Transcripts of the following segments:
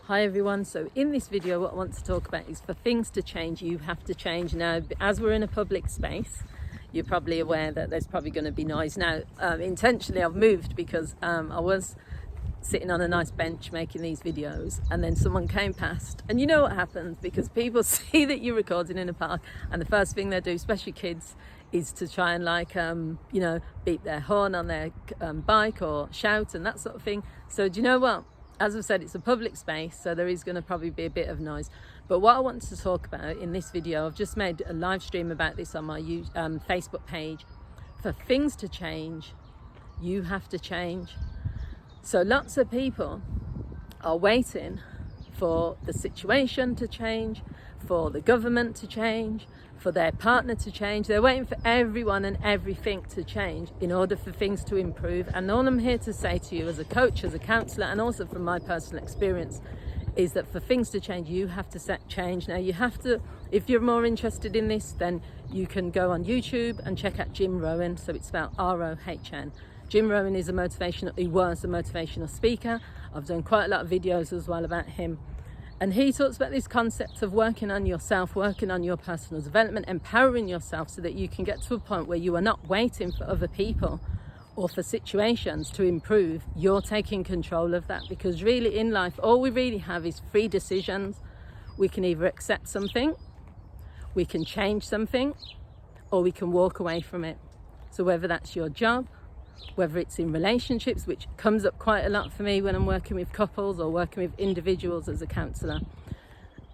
Hi everyone, so in this video what I want to talk about is for things to change you have to change. Now as we're in a public space, you're probably aware that there's probably going to be noise. Now intentionally I've moved because I was sitting on a nice bench making these videos and then someone came past, and you know what happens because people see that you're recording in a park and the first thing they do, especially kids, is to try and beep their horn on their bike or shout and that sort of thing. So do you know what? As I've said, it's a public space, so there is going to probably be a bit of noise. But what I want to talk about in this video, I've just made a live stream about this on my Facebook page. For things to change, you have to change. So lots of people are waiting for the situation to change, for the government to change, for their partner to change. They're waiting for everyone and everything to change in order for things to improve. And all I'm here to say to you as a coach, as a counsellor, and also from my personal experience, is that for things to change, you have to set change. Now you have to, if you're more interested in this, then you can go on YouTube and check out Jim Rohn. So it's spelled R-O-H-N. Jim Rohn is he was a motivational speaker. I've done quite a lot of videos as well about him. And he talks about this concept of working on yourself, working on your personal development, empowering yourself so that you can get to a point where you are not waiting for other people or for situations to improve. You're taking control of that, because really in life, all we really have is free decisions. We can either accept something, we can change something, or we can walk away from it. So whether that's your job, whether it's in relationships, which comes up quite a lot for me when I'm working with couples or working with individuals as a counsellor,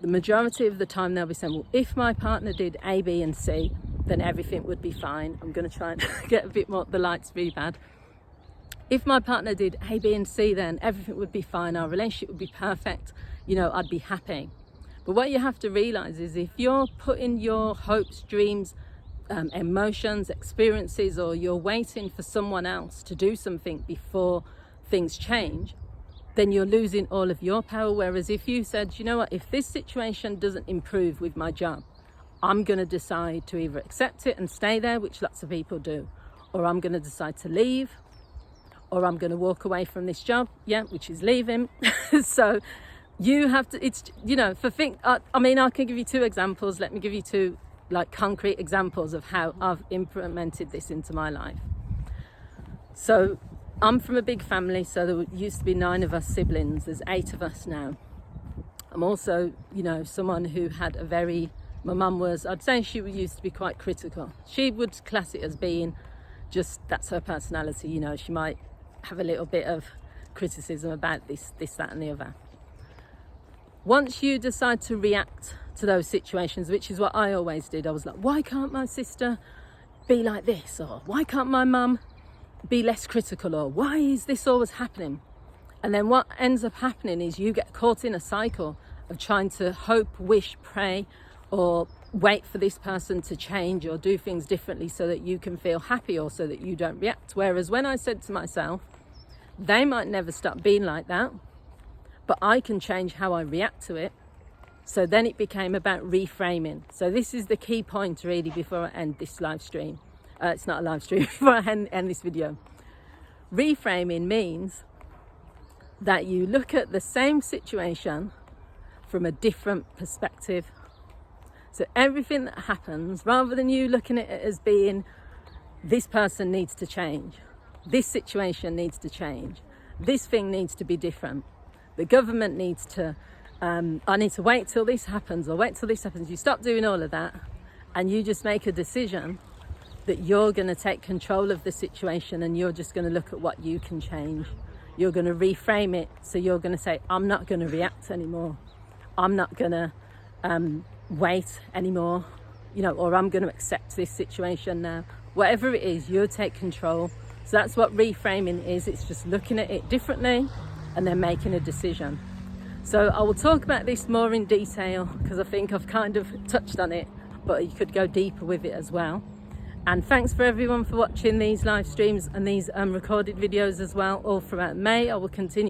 the majority of the time they'll be saying, well, if my partner did A, B and C, then everything would be fine. I'm going to try and get a bit more, the light's really bad. If my partner did A, B and C, then everything would be fine, our relationship would be perfect, I'd be happy. But what you have to realise is if you're putting your hopes, dreams, emotions, experiences, or you're waiting for someone else to do something before things change, then you're losing all of your power. Whereas if you said, you know what, if this situation doesn't improve with my job, I'm going to decide to either accept it and stay there, which lots of people do, or I'm going to decide to leave, or I'm going to walk away from this job, which is leaving. So you have to, I can give you two examples. Let me give you two concrete examples of how I've implemented this into my life. So I'm from a big family, so there used to be 9 of us siblings. There's 8 of us now. I'm also, someone who had my mum was, I'd say she used to be quite critical. She would class it as being that's her personality, she might have a little bit of criticism about this, that and the other. Once you decide to react to those situations, which is what I always did, I was like, why can't my sister be like this? Or why can't my mum be less critical? Or why is this always happening? And then what ends up happening is you get caught in a cycle of trying to hope, wish, pray, or wait for this person to change or do things differently so that you can feel happy or so that you don't react. Whereas when I said to myself, they might never stop being like that, but I can change how I react to it. So then it became about reframing. So this is the key point really before I end this live stream. It's not a live stream, before I end this video. Reframing means that you look at the same situation from a different perspective. So everything that happens, rather than you looking at it as being, this person needs to change, this situation needs to change, this thing needs to be different, the government needs to, I need to wait till this happens or wait till this happens. You stop doing all of that and you just make a decision that you're going to take control of the situation and you're just going to look at what you can change. You're going to reframe it. So you're going to say, I'm not going to react anymore. I'm not going to wait anymore, or I'm going to accept this situation now. Whatever it is, you take control. So that's what reframing is. It's just looking at it differently and then making a decision. So I will talk about this more in detail because I think I've kind of touched on it, but you could go deeper with it as well. And thanks for everyone for watching these live streams and these recorded videos as well all throughout May. I will continue